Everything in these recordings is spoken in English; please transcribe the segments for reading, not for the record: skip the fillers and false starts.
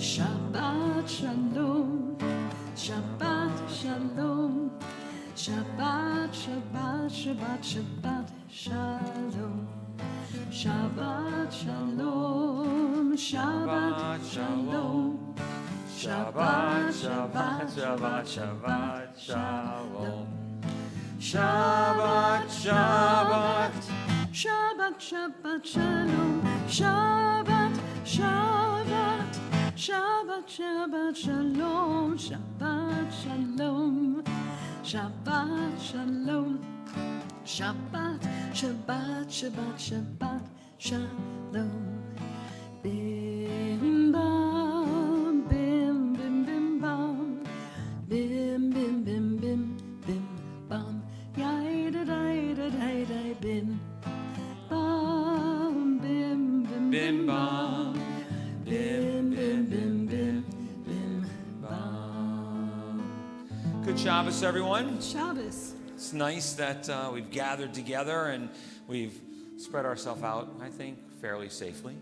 Shabbat shalom, Shabbat shalom, Shabbat, Shabbat, Shabbat, Shabbat shalom, Shabbat shalom, Shabbat shalom, Shabbat, Shabbat, Shabbat, Shabbat shalom, Shabbat, Shabbat, Shabbat, Shabbat shalom, Shabbat, Shabbat, Shabbat, Shabbat shalom, Shabbat shalom, Shabbat shalom, Shabbat, Shabbat, Shabbat, Shabbat shalom. Bim bam, bim bim bim bam, bim bim bim bim bim bam, yai da da da da da bim bam, bim bim bim bam, bim bim bim bim bim bam. Good Shabbos, everyone. Shabbos. It's nice that we've gathered together and we've spread ourselves out, I think, fairly safely.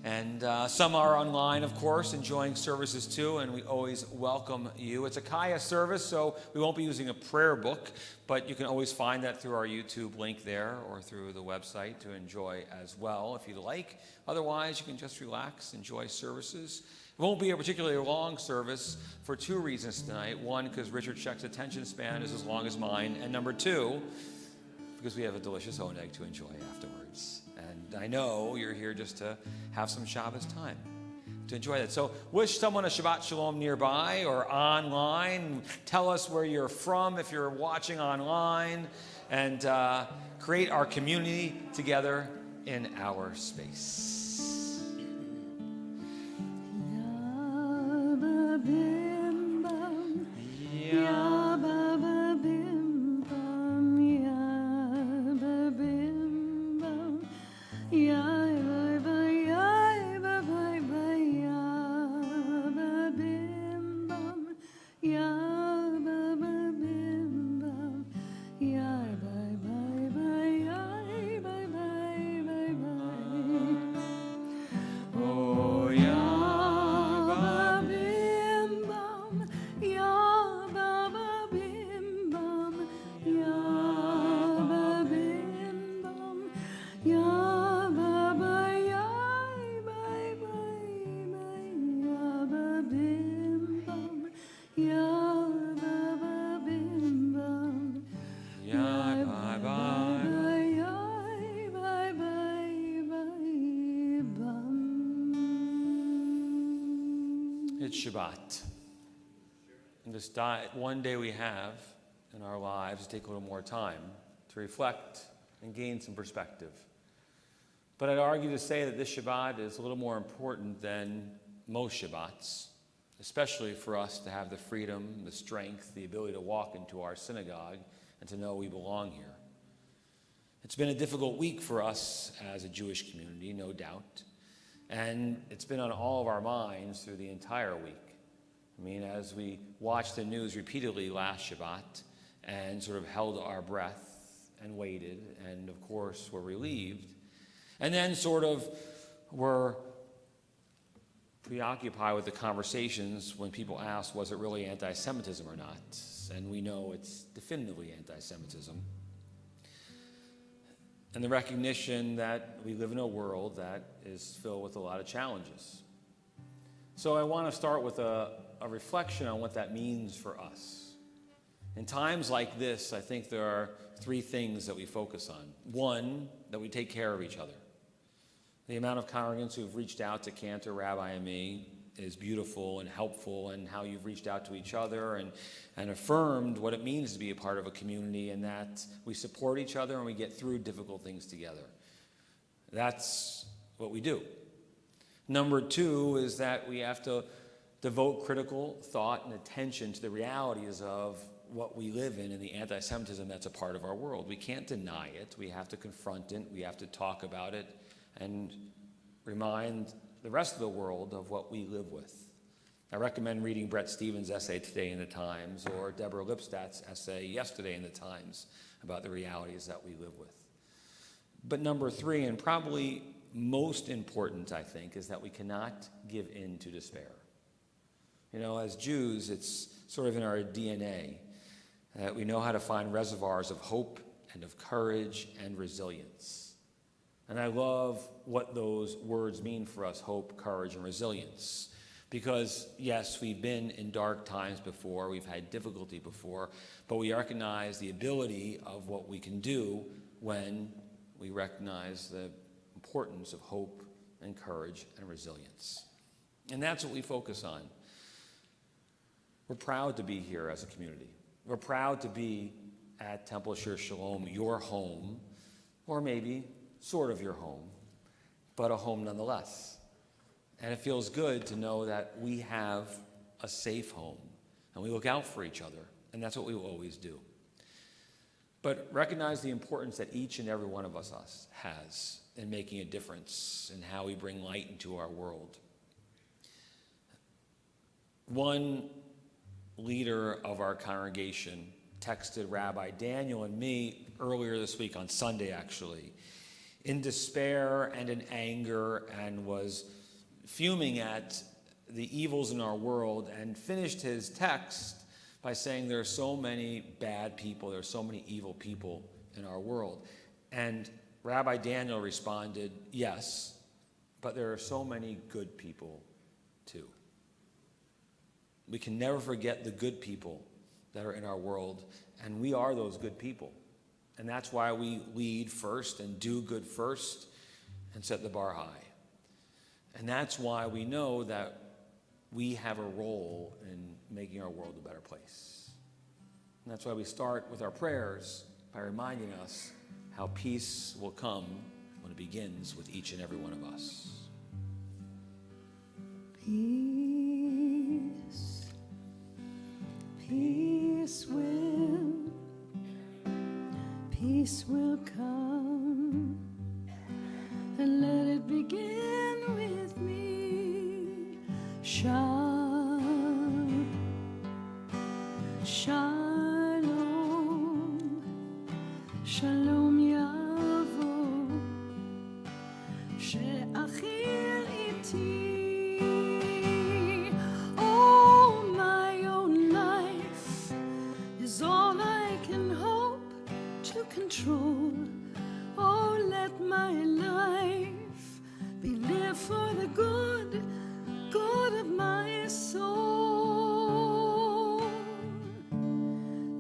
And some are online, of course, enjoying services too, and we always welcome you. It's a Kaya service, so we won't be using a prayer book, but you can always find that through our YouTube link there or through the website to enjoy as well if you'd like. Otherwise, you can just relax, enjoy services. It won't be a particularly long service for two reasons tonight. One, because Richard Sheck's attention span is as long as mine, and number two, because we have a delicious oneg to enjoy afterwards. And I know you're here just to have some Shabbos time, to enjoy that. So wish someone a Shabbat Shalom nearby or online. Tell us where you're from if you're watching online, and create our community together in our space. It's Shabbat. And this one day we have in our lives to take a little more time to reflect and gain some perspective. But I'd argue to say that this Shabbat is a little more important than most Shabbats, especially for us to have the freedom, the strength, the ability to walk into our synagogue and to know we belong here. It's been a difficult week for us as a Jewish community, no doubt. And it's been on all of our minds through the entire week. I mean, as we watched the news repeatedly last Shabbat and sort of held our breath and waited and, of course, were relieved, and then sort of were preoccupied with the conversations when people asked, was it really anti-Semitism or not? And we know it's definitively anti-Semitism. And the recognition that we live in a world that is filled with a lot of challenges. So I want to start with a reflection on what that means for us. In times like this, I think there are three things that we focus on. One, that we take care of each other. The amount of congregants who've reached out to Cantor, Rabbi, and me is beautiful and helpful, and how you've reached out to each other and affirmed what it means to be a part of a community, and that we support each other and we get through difficult things together. That's what we do. Number two is that we have to devote critical thought and attention to the realities of what we live in and the anti-Semitism that's a part of our world. We can't deny it. We have to confront it. We have to talk about it and remind the rest of the world of what we live with. I recommend reading Brett Stevens' essay today in the Times, or Deborah Lipstadt's essay yesterday in the Times about the realities that we live with. But number three, and probably most important, I think, is that we cannot give in to despair. You know, as Jews, it's sort of in our DNA that we know how to find reservoirs of hope and of courage and resilience. And I love what those words mean for us, hope, courage, and resilience. Because, yes, we've been in dark times before, we've had difficulty before, but we recognize the ability of what we can do when we recognize the importance of hope and courage and resilience. And that's what we focus on. We're proud to be here as a community. We're proud to be at Temple Shir Shalom, your home, or maybe sort of your home, but a home nonetheless. And it feels good to know that we have a safe home, and we look out for each other, and that's what we will always do. But recognize the importance that each and every one of us has in making a difference in how we bring light into our world. One leader of our congregation texted Rabbi Daniel and me earlier this week, on Sunday actually, in despair and in anger, and was fuming at the evils in our world, and finished his text by saying there are so many bad people, there are so many evil people in our world. And Rabbi Daniel responded, yes, but there are so many good people too. We can never forget the good people that are in our world, and we are those good people. And that's why we lead first and do good first and set the bar high. And that's why we know that we have a role in making our world a better place. And that's why we start with our prayers by reminding us how peace will come when it begins with each and every one of us. Peace, peace will come, and let it begin with me. Shalom, shalom yavo, she'achil iti. Oh, my own life is all I can hope to control. Oh, let my life be lived for the good of my soul.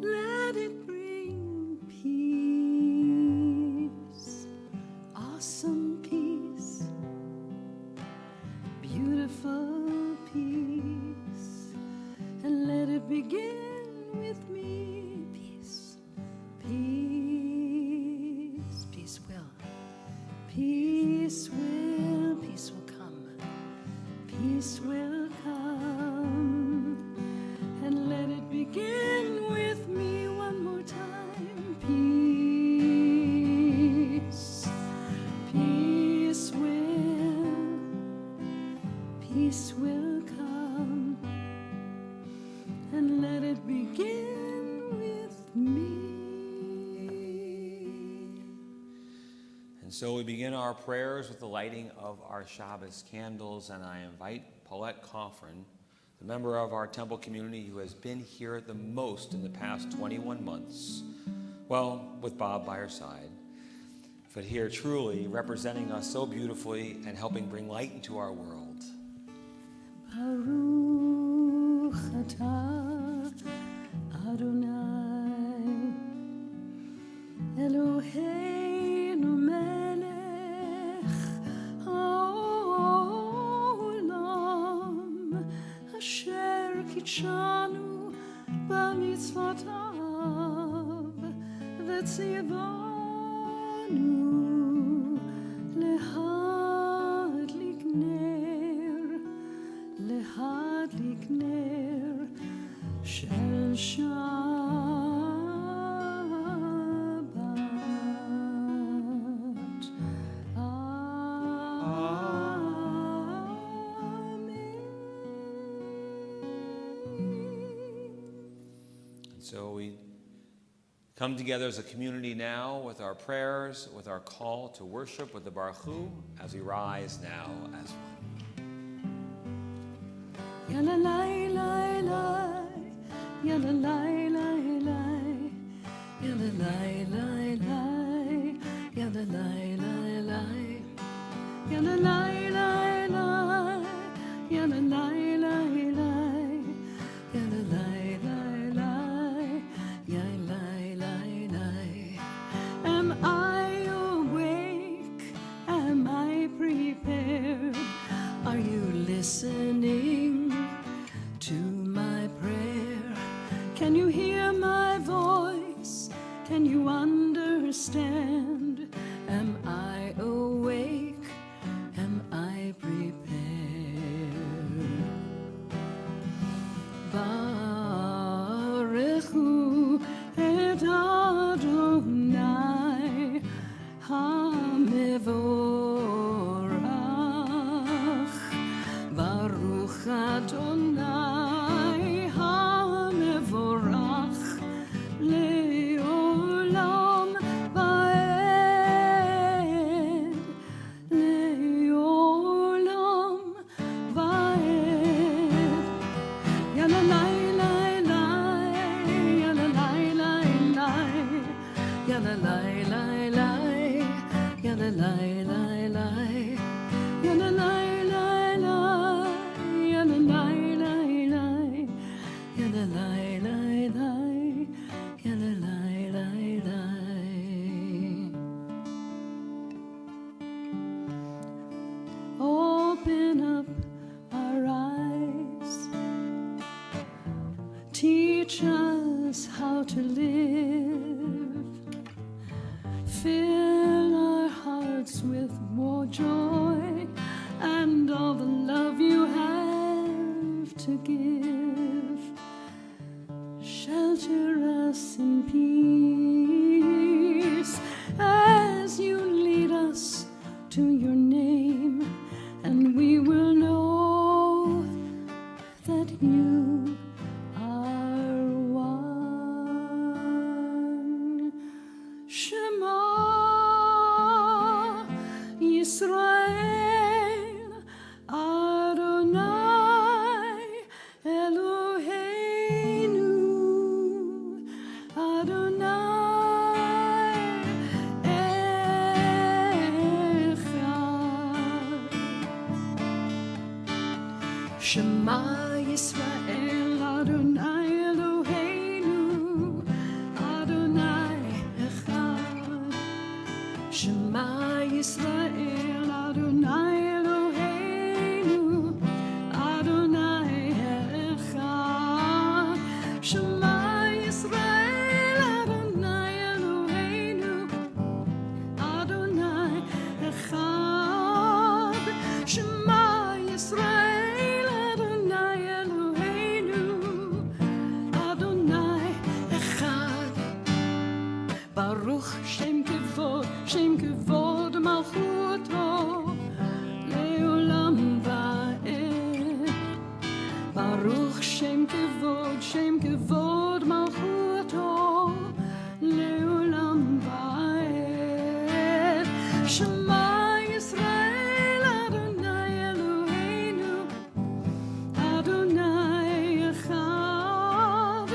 Let it bring peace, awesome peace, beautiful peace, and let it begin with me. Peace, peace, peace will come. Peace will come, and let it begin with me one more time. Peace, peace will come, and let it begin with me. And so we begin our prayers with the lighting of our Shabbos candles, and I invite Paulette Coffrin, the member of our temple community who has been here the most in the past 21 months, well, with Bob by her side, but here truly representing us so beautifully and helping bring light into our world. Baruch atah Adonai Eloheinu melech haolam asher kitshanu b'mitzvotav v'tzivanu להדליק נר של שבת. And so we come together as a community now with our prayers, with our call to worship, with the Baruch Hu, as we rise now as one. Ya la la la Am I awake? Am I prepared? Are you listening to my prayer? Can you hear my voice? Can you understand? Am I awake? Am I prepared? Baruchu et Adonai HaMevorach. Baruch Adonai HaMevorach le'olam va'ed. Le'olam va'ed. Yalla lai lai lai, yalla lai lai lai, yalla lai lai lai, yalla lai lai lai, yalla lai lai lai, yalla lai lai lai, yalla lai lai lai, yalla lai lai lai. Open up our eyes. Teach us how to live. Fill our hearts with more joy and all the love you have to give. Shelter us in peace as you lead us to your name, and we will know that you are one. Shema Yisrael Adonai Eloheinu Adonai Echad. Shema Yisrael Adonai Eloheinu Adonai Echad. Shema Yisrael Adonai Eloheinu Adonai Echad. Shema Yisrael Adonai Eloheinu Adonai Echad. Shema Yisrael Adonai Eloheinu Adonai Echad. Baruch Shem Kevod Malchuto Leolam Va'ed. Baruch Shem Kevod Malchuto Leolam Va'ed. Shema Yisrael Adonai Eloheinu Adonai Echad.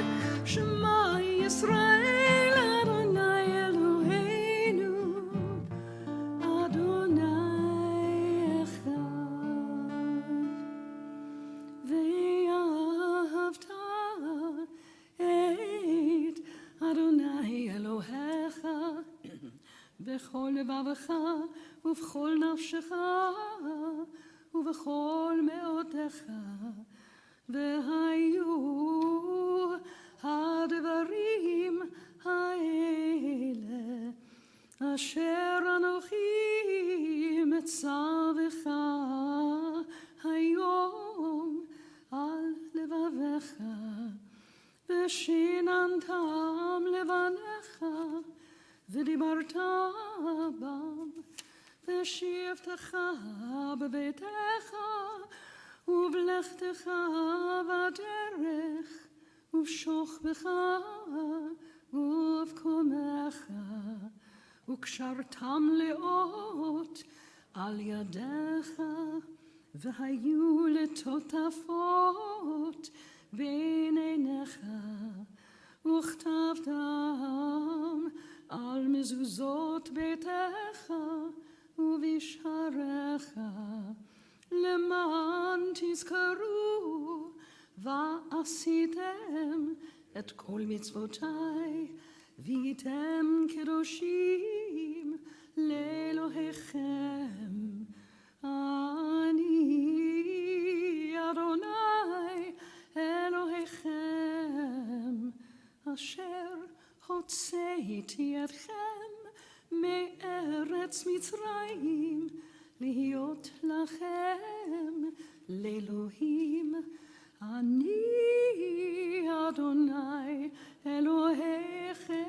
Shema Yisrael Adonai Eloheinu Adonai Echad. Ve'ahavta et Adonai Elohecha b'chol levavecha ובכל נפשך ובכל מאודך, והיו הדברים האלה אשר אנוכי מצווך היום על לבביך, ושיננתם לבניך ודיברת בם, ושבתך בביתך ובלכתך בדרך ובשוכבך ובקומך, וקשרתם לאות על ידיך, והיו לטוטפות בין עיניך, וכתב דם על מזוזות ביתך ובשעריך, למען תזכרו ועשיתם את כל מצוותיי, והייתם קדושים לאלוהיכם. אני אדוני אלוהיכם, אשר הוצאתי אתכם מארץ מצרים, להיות לכם לאלוהים. אני אדוני אלוהיכם.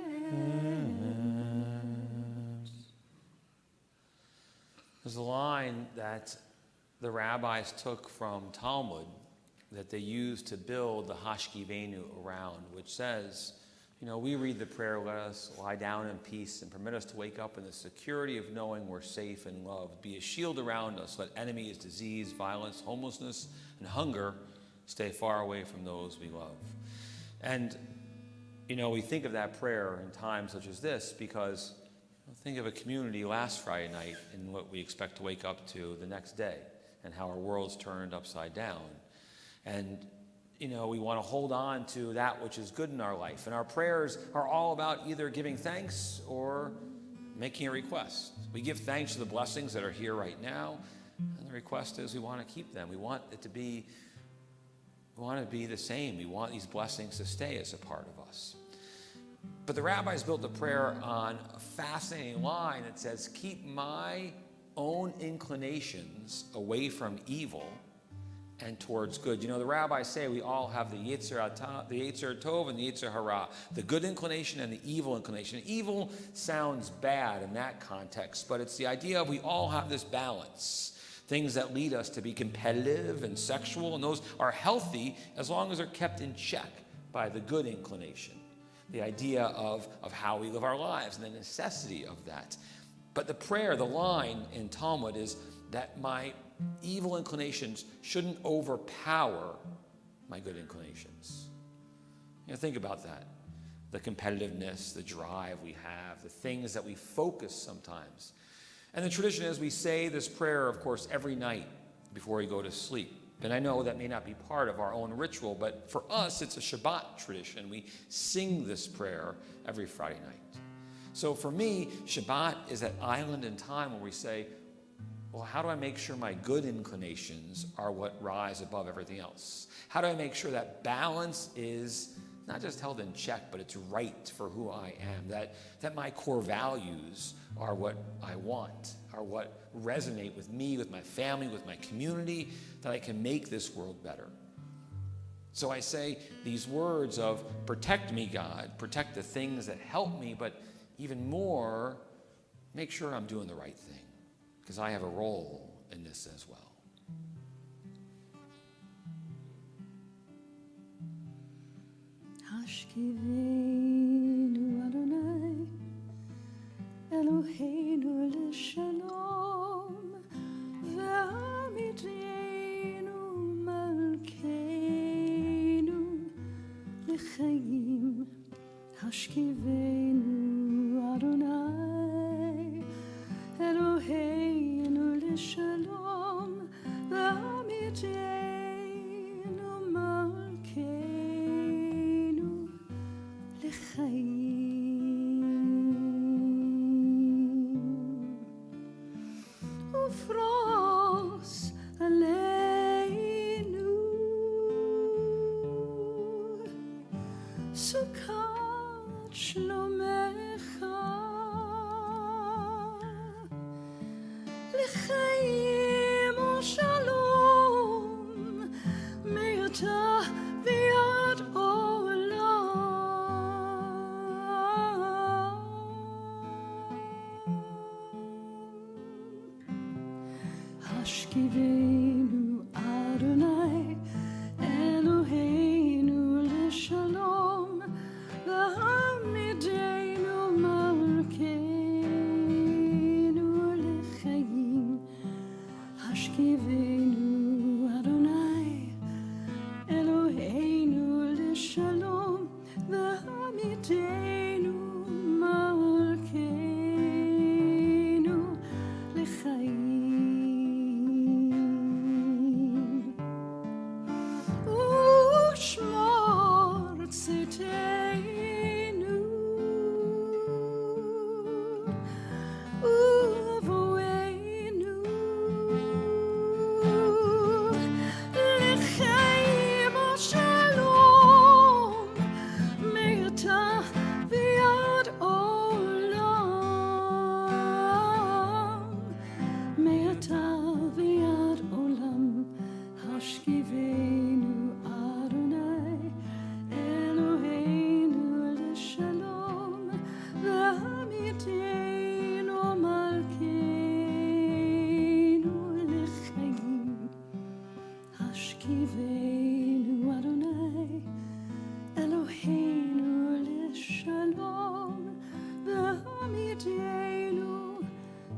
There's a line that the rabbis took from Talmud that they used to build the Hashkivenu around, which says, we read the prayer, let us lie down in peace and permit us to wake up in the security of knowing we're safe and loved. Be a shield around us. Let enemies, disease, violence, homelessness, and hunger stay far away from those we love. And, we think of that prayer in times such as this because think of a community last Friday night and what we expect to wake up to the next day and how our world's turned upside down. And, we want to hold on to that which is good in our life. And our prayers are all about either giving thanks or making a request. We give thanks for the blessings that are here right now. And the request is we want to keep them. We want it to be, the same. We want these blessings to stay as a part of us. But the rabbis built the prayer on a fascinating line that says, keep my own inclinations away from evil and towards good. The rabbis say we all have the Yetzer Tov and the Yetzer Hara, the good inclination and the evil inclination. Evil sounds bad in that context, but it's the idea of we all have this balance. Things that lead us to be competitive and sexual, and those are healthy as long as they're kept in check by the good inclination. The idea of how we live our lives and the necessity of that. But the prayer, the line in Talmud is that my evil inclinations shouldn't overpower my good inclinations. Think about that. The competitiveness, the drive we have, the things that we focus sometimes. And the tradition is we say this prayer, of course, every night before we go to sleep. And I know that may not be part of our own ritual, but for us, it's a Shabbat tradition. We sing this prayer every Friday night. So for me, Shabbat is that island in time where we say, well, how do I make sure my good inclinations are what rise above everything else? How do I make sure that balance is not just held in check, but it's right for who I am, that my core values are what I want, are what resonate with me, with my family, with my community, that I can make this world better. So I say these words of protect me, God, protect the things that help me, but even more, make sure I'm doing the right thing, because I have a role in this as well. Hashkivenu Adonai Eloheinu l'shalom ve'amidenu malkeinu l'chaim. Hashkivenu Adonai Eloheinu l'shalom ve'amidenu malkeinu לחיים ופרוס עלינו סוכת שלומך לחיים ושלום מעתה ועד Hashkivenu Adonai Eloheinu l'shalom ve'amidenu malkeinu l'chaim. Hashkivenu Adonai Eloheinu Adonai, Eloheinu l'shalom, v'hamitenu malkeinu l'chaim. Hashkivenu Adonai, Eloheinu l'shalom, v'hamitenu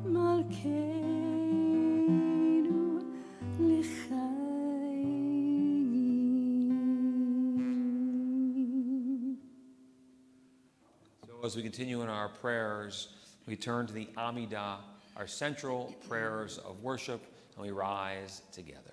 malkeinu l'chaim. So as we continue in our prayers, we turn to the Amidah, our central prayers of worship, and we rise together.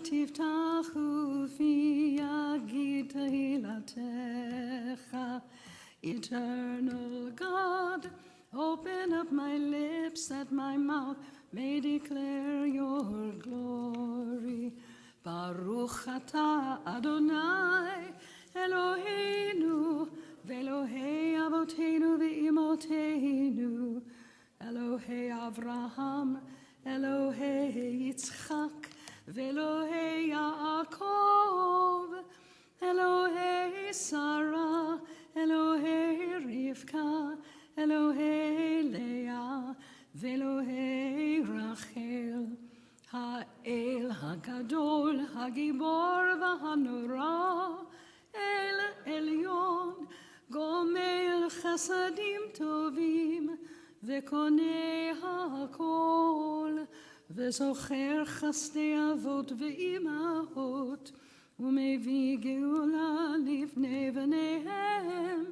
תפתחו פי יגיד תהילתך. Eternal God, open up my lips that my mouth may declare your glory. Baruch atah Adonai Eloheinu ve'Elohei avoteinu ve'imoteinu, Elohei Avraham, Elohei Yitzchak, ve'Elohei Yaakov, Elohei Sarah, Elohei Rivka, Elohei Leah, ve'Elohei Rachel, Ha'el HaGadol, HaGibor v'Hanora, El Elyon, Gomel Chasadim Tovim, ve'Konei HaKol, ve'Zocher Chasdei Avot ve'Imahot, ומביא גאולה לבני בניהם,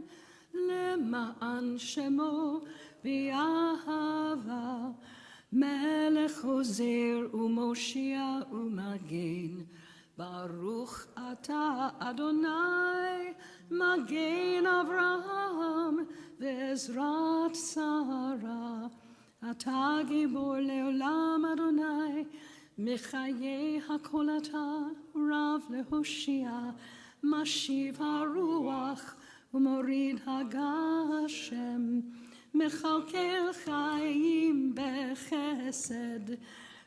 למען שמו באהבה, מלך עוזר ומושיע ומגן. ברוך אתה אדוני, מגן אברהם ועזרת שרה. אתה גיבור לעולם אדוני, מחיי הכל אתה רב להושיע, משיב הרוח ומוריד הגשם, מכלכל חיים בחסד,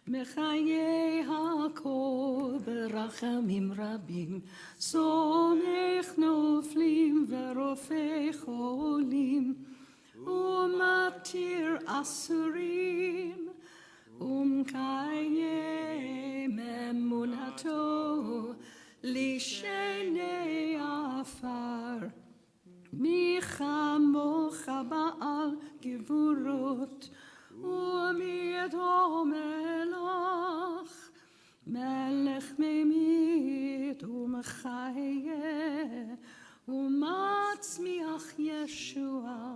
מחיי הכל ברחמים רבים, סומך נופלים ורופא חולים, ומתיר אסורים, ומקיים אמונתו לשני עפר. מי כמוך בעל גבורות, ומי ידו מלך, מלך ממית ומחיה, ומצמיח ישועה.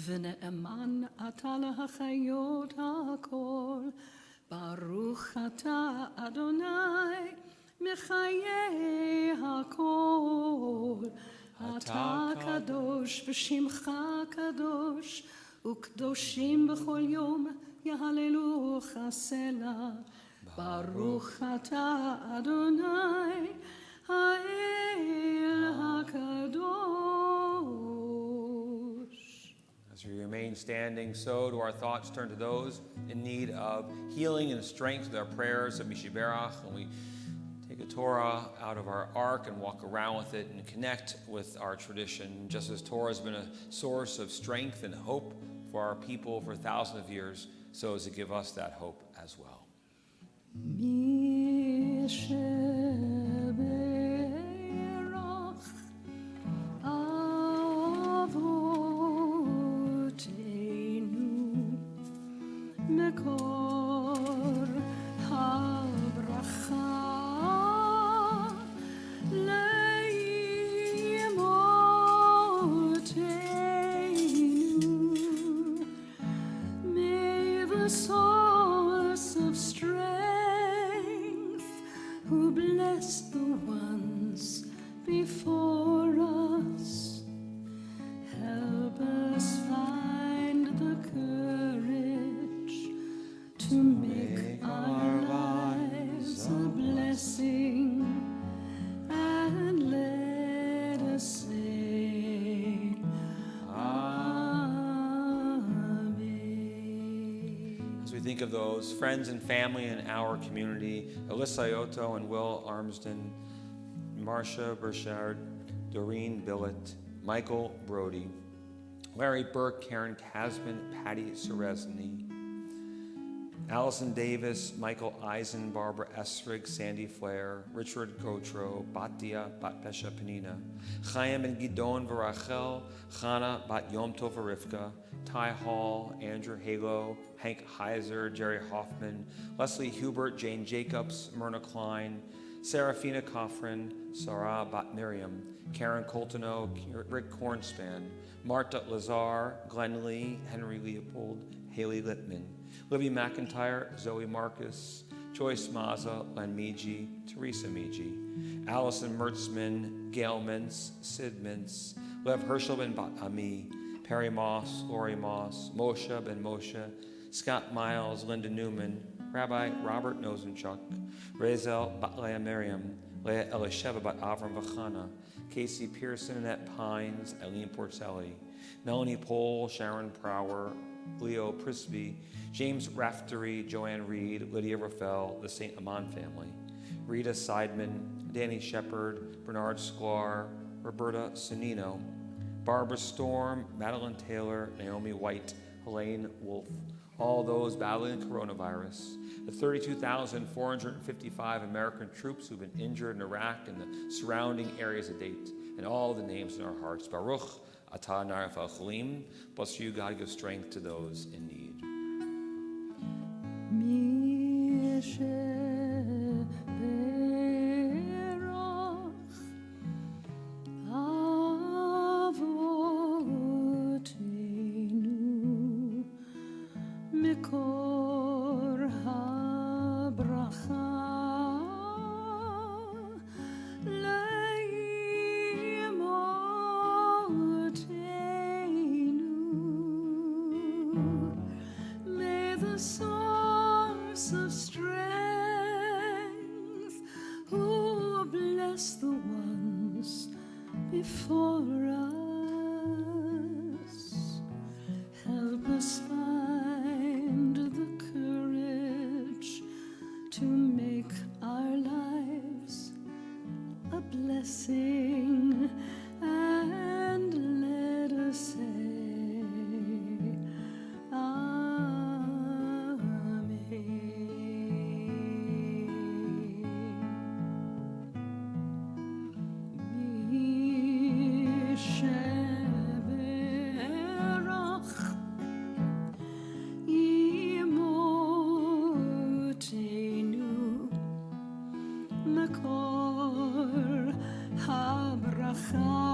ונאמן אתה להחיות הכל. ברוך אתה אדוני מחיי הכל. אתה קדוש ושמך קדוש, וקדושים בכל יום יהללוך סלה. ברוך אתה אדוני האל הקדוש. As we remain standing, so do our thoughts turn to those in need of healing and strength with our prayers of Mishiberach, and we take take a Torah out of our ark and walk around with it and connect with our tradition, just as Torah has been a source of strength and hope for our people for thousands of years, so as to give us that hope as well. Source of strength, who blessed the ones before us, help us find the courage to make our lives a blessing, and let us say As we think of those friends and family in our community, Alyssa Ioto and Will Armsden, Marcia Burchard, Doreen Billett, Michael Brody, Larry Burke, Karen Kasman, Patty Seresny, Allison Davis, Michael Eisen, Barbara Esrig, Sandy Flair, Richard Gotro, Batia Batpesha Penina, Chaim and Gidon Varachel, Chana Bat Yom Tov Arifka, Ty Hall, Andrew Halo, Hank Heiser, Jerry Hoffman, Leslie Hubert, Jane Jacobs, Myrna Klein, Serafina Coffrin, Sarah Bat Miriam, Karen Coltono, Rick Kornspan, Marta Lazar, Glenn Lee, Henry Leopold, Haley Littman, Libby McIntyre, Zoe Marcus, Joyce Maza, Len Meiji, Teresa Meiji, Allison Mertzman, Gail Mintz, Sid Mintz, Lev Herschel ben Bat Ami, Perry Moss, Lori Moss, Moshe ben Moshe, Scott Miles, Linda Newman, Rabbi Robert Nosenchuk, Rezel Bat Leah Miriam, Leah Elisheva Bat Avram Vachana, Casey Pearson, Annette Pines, Eileen Porcelli, Melanie Pohl, Sharon Prower, Leo Prisby, James Raftery, Joanne Reed, Lydia Raffel, the St. Amman family, Rita Seidman, Danny Shepard, Bernard Sklar, Roberta Sonino, Barbara Storm, Madeline Taylor, Naomi White, Helene Wolf, all those battling coronavirus, the 32,455 American troops who've been injured in Iraq and the surrounding areas to date, and all the names in our hearts. Baruch Atah Naref Al-Chalim. Bless you, God, give strength to those in need. Source of strength, who bless the ones before us, help us find the courage to make our lives a blessing, and let us say Makor habracha.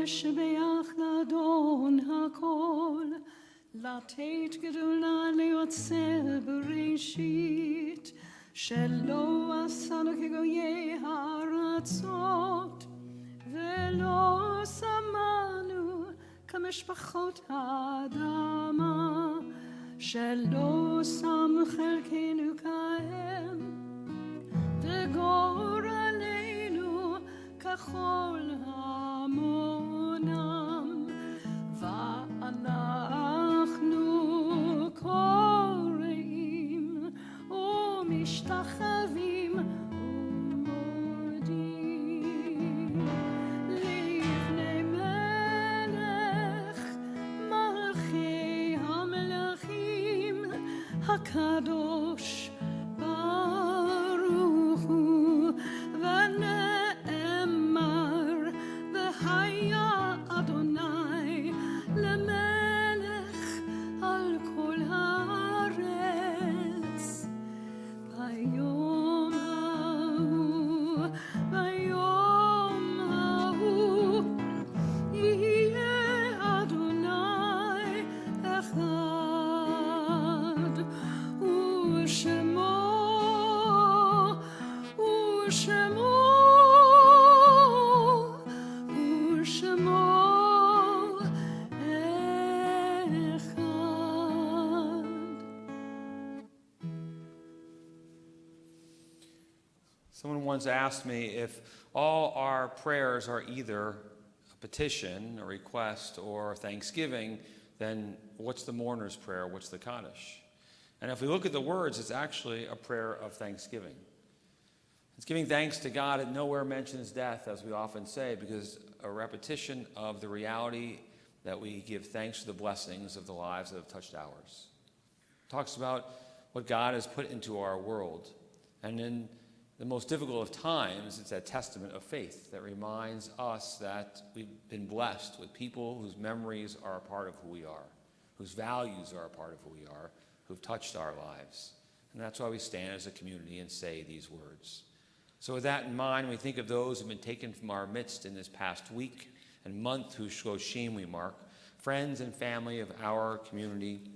לשבח לאדון הכל, לתת גדולה ליוצר בראשית, שלא עשנו כגויי הארצות, ולא שמנו כמשפחות האדמה, שלא שם חלקנו כהם, וגורלנו ככל המונם, ואנחנו קוראים ומשתחווים ומודים לפני מלך מלכי המלכים הקדוש ברוך הוא, ונאמר והיה אדוני למלך על כל הארץ. ביום ההוא יהיה אדוני אחד, ושמו Someone once asked me if all our prayers are either a petition, a request, or thanksgiving, then what's the mourner's prayer? What's the Kaddish? And if we look at the words, it's actually a prayer of thanksgiving. It's giving thanks to God. It nowhere mentions death, as we often say, because a repetition of the reality that we give thanks for the blessings of the lives that have touched ours. It talks about what God has put into our world. And in the most difficult of times, it's a testament of faith that reminds us that we've been blessed with people whose memories are a part of who we are, whose values are a part of who we are, who've touched our lives. And that's why we stand as a community and say these words. So with that in mind, we think of those who've been taken from our midst in this past week and month whose Shloshim we mark, friends and family of our community: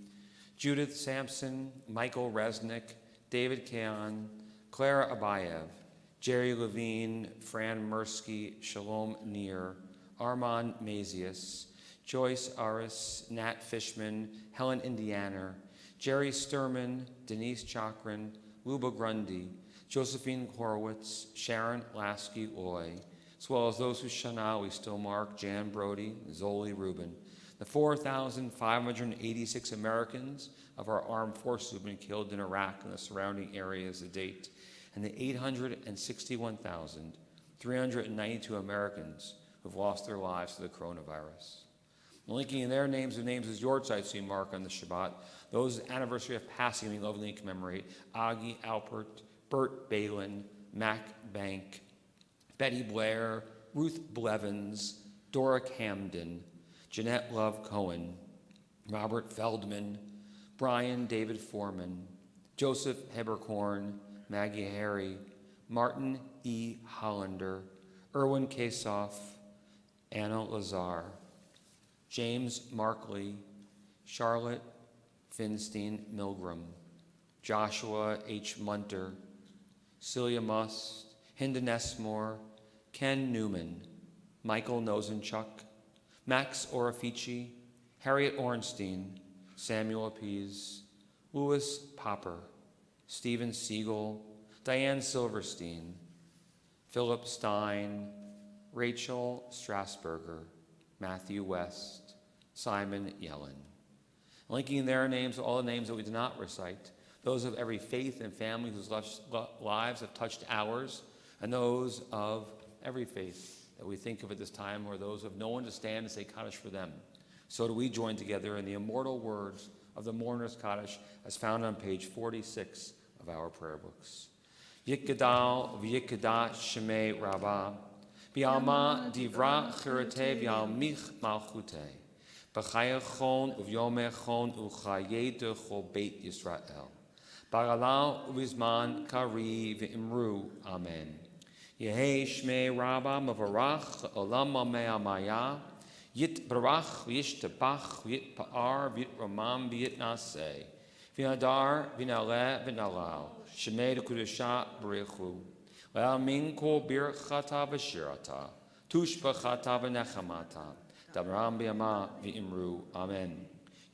Judith Sampson, Michael Resnick, David Kahan, Clara Abayev, Jerry Levine, Fran Mursky, Shalom Neer, Armand Mazius, Joyce Aris, Nat Fishman, Helen Indianer, Jerry Sturman, Denise Chakran, Luba Grundy, Josephine Horowitz, Sharon Lasky-Loy, as well as those whose Shana we still mark: Jan Brody, Zoli Rubin, the 4,586 Americans of our armed forces who've been killed in Iraq and the surrounding areas to date, and the 861,392 Americans who've lost their lives to the coronavirus. And linking in their names with names as your sites we mark on the Shabbat, those anniversary of passing we lovingly commemorate: Agi Alpert, Bert Balin, Mac Bank, Betty Blair, Ruth Blevins, Dora Camden, Jeanette Love Cohen, Robert Feldman, Brian David Foreman, Joseph Heberkorn, Maggie Harry, Martin E. Hollander, Erwin Kasoff, Anna Lazar, James Markley, Charlotte Finstein Milgram, Joshua H. Munter, Celia Must, Hinda Nesmore, Ken Newman, Michael Nosenchuk, Max Orafici, Harriet Ornstein, Samuel Appies, Louis Popper, Stephen Siegel, Diane Silverstein, Philip Stein, Rachel Strasburger, Matthew West, Simon Yellen. Linking in their names to all the names that we did not recite, those of every faith and family whose lives have touched ours, and those of every faith that we think of at this time, or those of no one to stand and say Kaddish for them. So do we join together in the immortal words of the mourner's Kaddish as found on page 46 of our prayer books. Yikadal v'yikadash shemei rabbah, bi'alma divra chirate v'almich malchute, b'chayachon uvyomechon uchayete chol beit Yisrael, baralau uvizman kari v'imru, amen. Yehei shmei rabbah mavarach olam mamei amaya, Yitbarach v'yishtabach v'yitpa'ar v'yitramam v'yitnaseh. V'nadar v'naleh v'nalal. Shemei d'kudusha b'rechu. Le'al minko birchata v'shirata. Tushbachata v'nechamata. Dabram b'yama v'imru. Amen.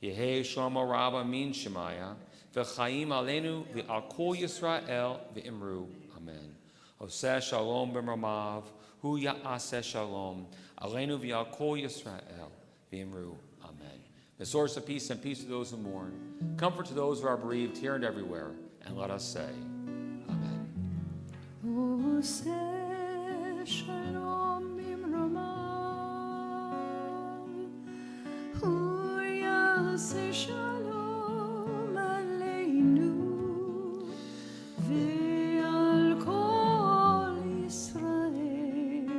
Yehei Shlomo Rabba min Shemaya. V'chaim aleinu v'al kol Yisrael v'imru. Amen. Oseh shalom b'mramav. Hu ya'aseh shalom. Aleinu v'al kol Yisrael v'imru. Amen. The source of peace and peace to those who mourn. Comfort to those who are bereaved here and everywhere. And let us say, Amen. Oseh shalom b'mramav. Hu ya'aseh shalom aleinu. Ve'al kol Yisrael.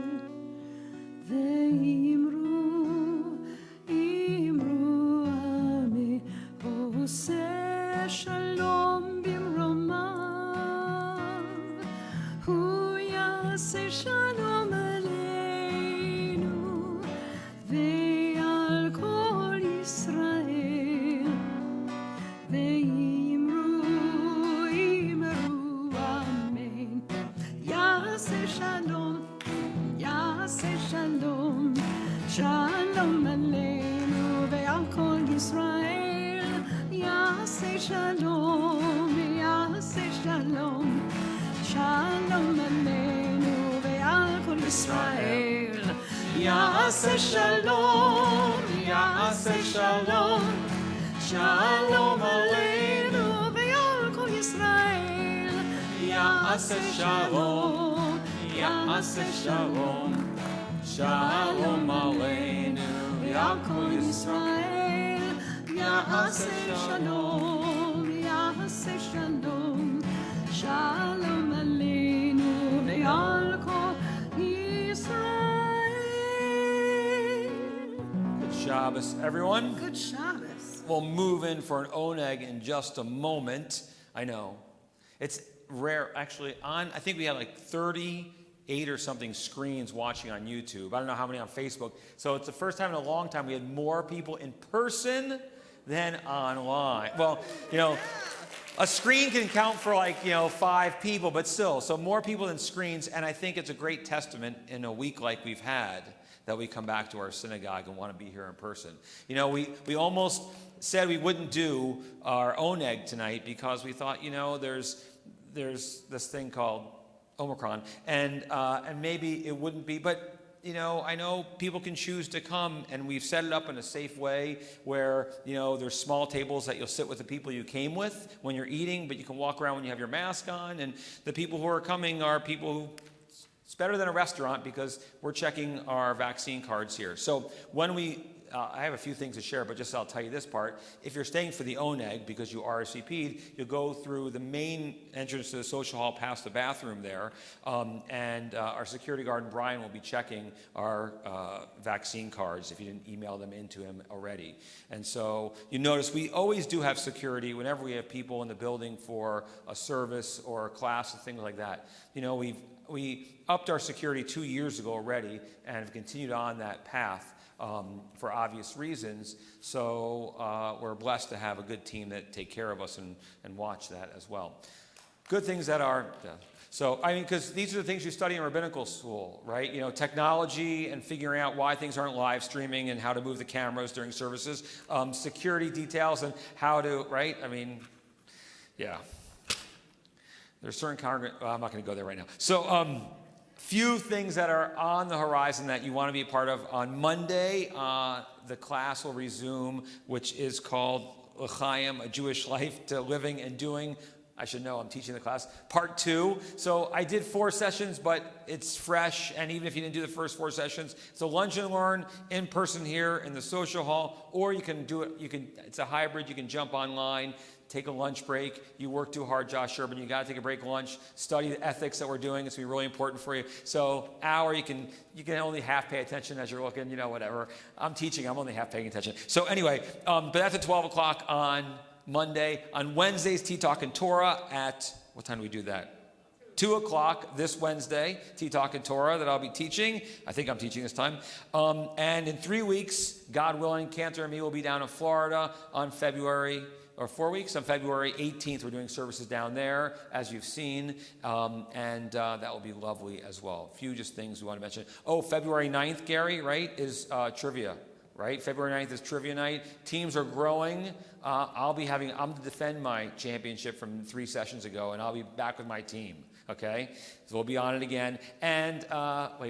Ve'imru, imru amen. Oseh shalom b'mramav. Hu ya'aseh shalom aleinu. Ve'al kol Yisrael. Ve'imru, imru amen. Ya'aseh shalom. Ya'aseh shalom, shalom aleinu ve'al kol Yisrael. Ya'aseh shalom, ya'aseh shalom, shalom aleinu ve'al kol Yisrael. Ya'aseh shalom, ya'aseh shalom, shalom aleinu ve'al kol Yisrael. Ya'aseh shalom. Ya'aseh shalom, shalom aleinu ve'al kol Yisrael. Ya'aseh shalom, ya'aseh shalom, shalom aleinu ve'al kol Yisrael. Good Shabbos, everyone. Good Shabbos. We'll move in for an oneg in just a moment. I know. It's rare, actually. I think we had like 38 or something screens watching on YouTube. I don't know how many on Facebook. So it's the first time in a long time we had more people in person than online. Well, a screen can count for 5 people, but still, so more people than screens. And I think it's a great testament in a week like we've had that we come back to our synagogue and want to be here in person. We almost said we wouldn't do our oneg tonight because we thought, there's this thing called Omicron, and maybe it wouldn't be, but I know people can choose to come, and we've set it up in a safe way where there's small tables that you'll sit with the people you came with when you're eating, but you can walk around when you have your mask on, and the people who are coming are people who. It's better than a restaurant because we're checking our vaccine cards here. So when I have a few things to share, but just I'll tell you this part. If you're staying for the oneg because you RSVP'd, you'll go through the main entrance to the social hall past the bathroom there, and our security guard, Brian, will be checking our vaccine cards if you didn't email them into him already. And so you notice we always do have security whenever we have people in the building for a service or a class and things like that. We upped our security 2 years ago already and have continued on that path. For obvious reasons, so we're blessed to have a good team that take care of us and watch that as well. Good things that are, because these are the things you study in rabbinical school, right? Technology and figuring out why things aren't live streaming and how to move the cameras during services, security details and how to, right? There's certain I'm not going to go there right now. So, few things that are on the horizon that you want to be a part of. On Monday, the class will resume, which is called L'chaim, A Jewish Life to Living and Doing. I should know, I'm teaching the class. Part 2. So I did 4 sessions, but it's fresh. And even if you didn't do the first 4 sessions, it's a lunch and learn in person here in the social hall, or you can do it, it's a hybrid, you can jump online, take a lunch break. You work too hard, Josh Urban. You got to take a break lunch. Study the ethics that we're doing. It's going to be really important for you. So hour, you can only half pay attention as you're looking, whatever. I'm teaching. I'm only half paying attention. So anyway, but that's at 12 o'clock on Monday. On Wednesdays, Tea Talk and Torah at, what time do we do that? 2 o'clock this Wednesday, Tea Talk and Torah that I'll be teaching. I think I'm teaching this time. And in 3 weeks, God willing, Cantor and me will be down in Florida on February 18th. We're doing services down there, as you've seen, and that will be lovely as well. A few just things we want to mention. Oh, February 9th, Gary, right, is trivia, right? February 9th is trivia night. Teams are growing. I'm to defend my championship from 3 sessions ago, and I'll be back with my team, okay? So we'll be on it again. And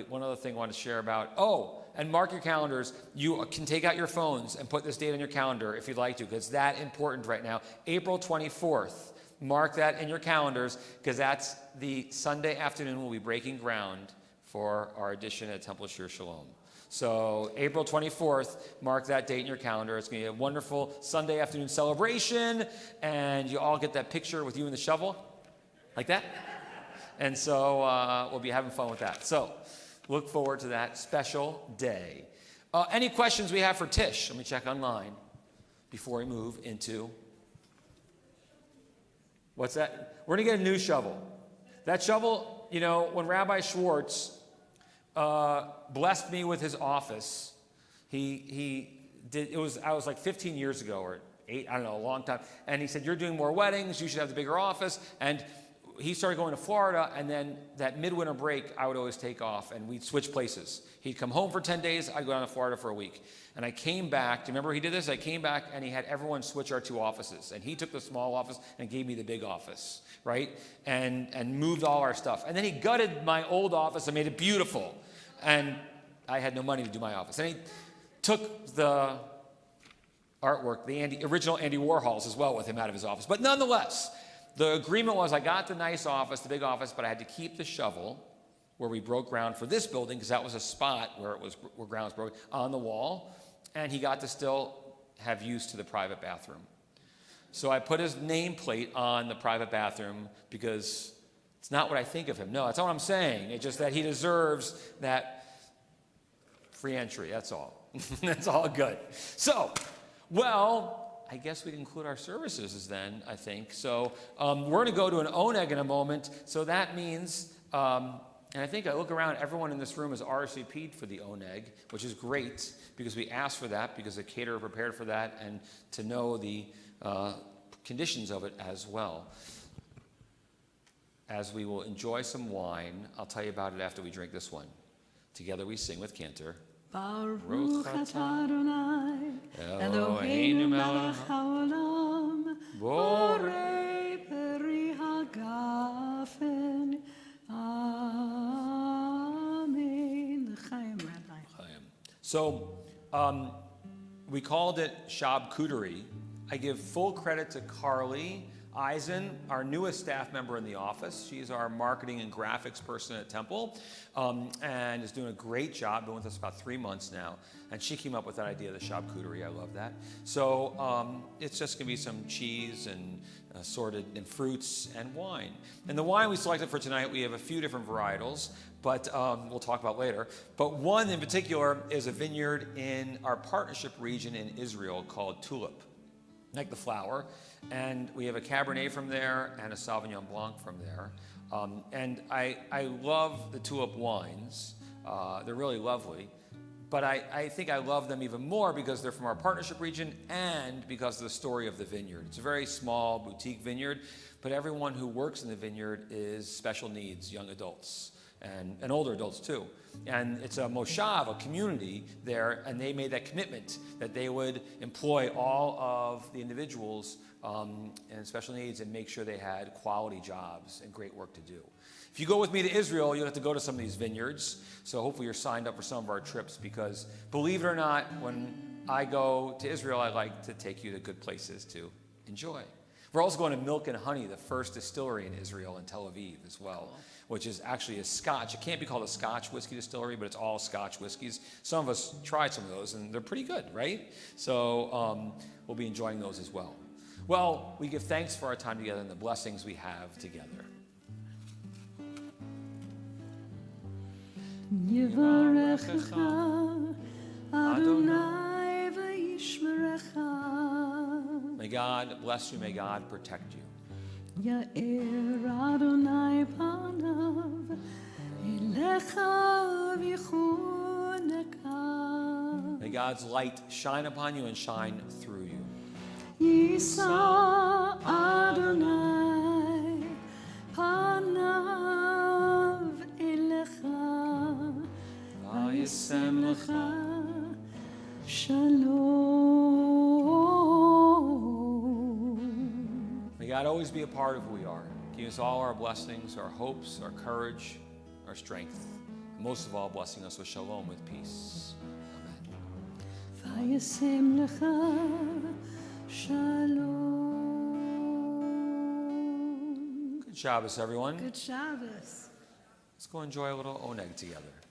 one other thing I want to share about. Oh, and mark your calendars. You can take out your phones and put this date on your calendar if you'd like to, because it's that important right now. April 24th. Mark that in your calendars, because that's the Sunday afternoon we'll be breaking ground for our edition at Temple Shir Shalom. So April 24th, mark that date in your calendar. It's going to be a wonderful Sunday afternoon celebration, and you all get that picture with you and the shovel, like that. And so we'll be having fun with that. So look forward to that special day. Any questions we have for Tish? Let me check online before we move into... What's that? We're going to get a new shovel. That shovel, when Rabbi Schwartz blessed me with his office, I was like 15 years ago or 8, I don't know, a long time. And he said, you're doing more weddings, you should have the bigger office. And he started going to Florida, and then that midwinter break, I would always take off, and we'd switch places. He'd come home for 10 days, I'd go down to Florida for a week. And I came back, do you remember he did this? I came back, and he had everyone switch our 2 offices. And he took the small office and gave me the big office, right? And moved all our stuff. And then he gutted my old office and made it beautiful. And I had no money to do my office. And he took the artwork, the original Andy Warhols as well with him out of his office. But nonetheless, the agreement was I got the nice office, the big office, but I had to keep the shovel where we broke ground for this building, because that was a spot where ground was broken, on the wall, and he got to still have use to the private bathroom. So I put his nameplate on the private bathroom, because it's not what I think of him. No, that's not what I'm saying. It's just that he deserves that free entry, that's all. That's all good. So, I guess we can conclude our services then, I think. So we're going to go to an oneg in a moment. So that means, and I think I look around, everyone in this room is RSVP'd for the oneg, which is great, because we asked for that, because the caterer prepared for that, and to know the conditions of it as well. As we will enjoy some wine, I'll tell you about it after we drink this one. Together we sing with Cantor. Baruch atah Adonai, Eloheinu melech haolam, borei peri hagafen. Amen. L'chaim, Rabbi. So, we called it Shabkutery. I give full credit to Carly Eisen, our newest staff member in the office. She's our marketing and graphics person at Temple, and is doing a great job. Been with us about 3 months now, and she came up with that idea of the Shabkutery. I love that. So it's just going to be some cheese and assorted and fruits and wine. And the wine we selected for tonight, we have a few different varietals, but we'll talk about later. But one in particular is a vineyard in our partnership region in Israel called Tulip, like the flower. And we have a Cabernet from there and a Sauvignon Blanc from there. And I love the Tulip wines. They're really lovely. But I think I love them even more because they're from our partnership region and because of the story of the vineyard. It's a very small boutique vineyard, but everyone who works in the vineyard is special needs, young adults, and older adults too. And it's a moshav, a community there, and they made that commitment that they would employ all of the individuals and special needs and make sure they had quality jobs and great work to do. If you go with me to Israel, you'll have to go to some of these vineyards. So hopefully you're signed up for some of our trips, because believe it or not, when I go to Israel, I like to take you to good places to enjoy. We're also going to Milk and Honey, the first distillery in Israel in Tel Aviv as well, which is actually a Scotch. It can't be called a Scotch whiskey distillery, but it's all Scotch whiskeys. Some of us tried some of those, and they're pretty good, right? So we'll be enjoying those as well. Well, we give thanks for our time together and the blessings we have together. Yivarechecha Adonai v'yishmerecha. May God bless you. May God protect you. יאר אדוני פניו אליך ויחונקה. May God's light shine upon you and shine through you. יישא אדוני פניו אליך וישם לך שלום. May God always be a part of who we are, giving us all our blessings, our hopes, our courage, our strength, and most of all, blessing us with shalom, with peace. וישם לך שלום. Good Shabbos, everyone. Good Shabbos. Let's go enjoy a little oneg together.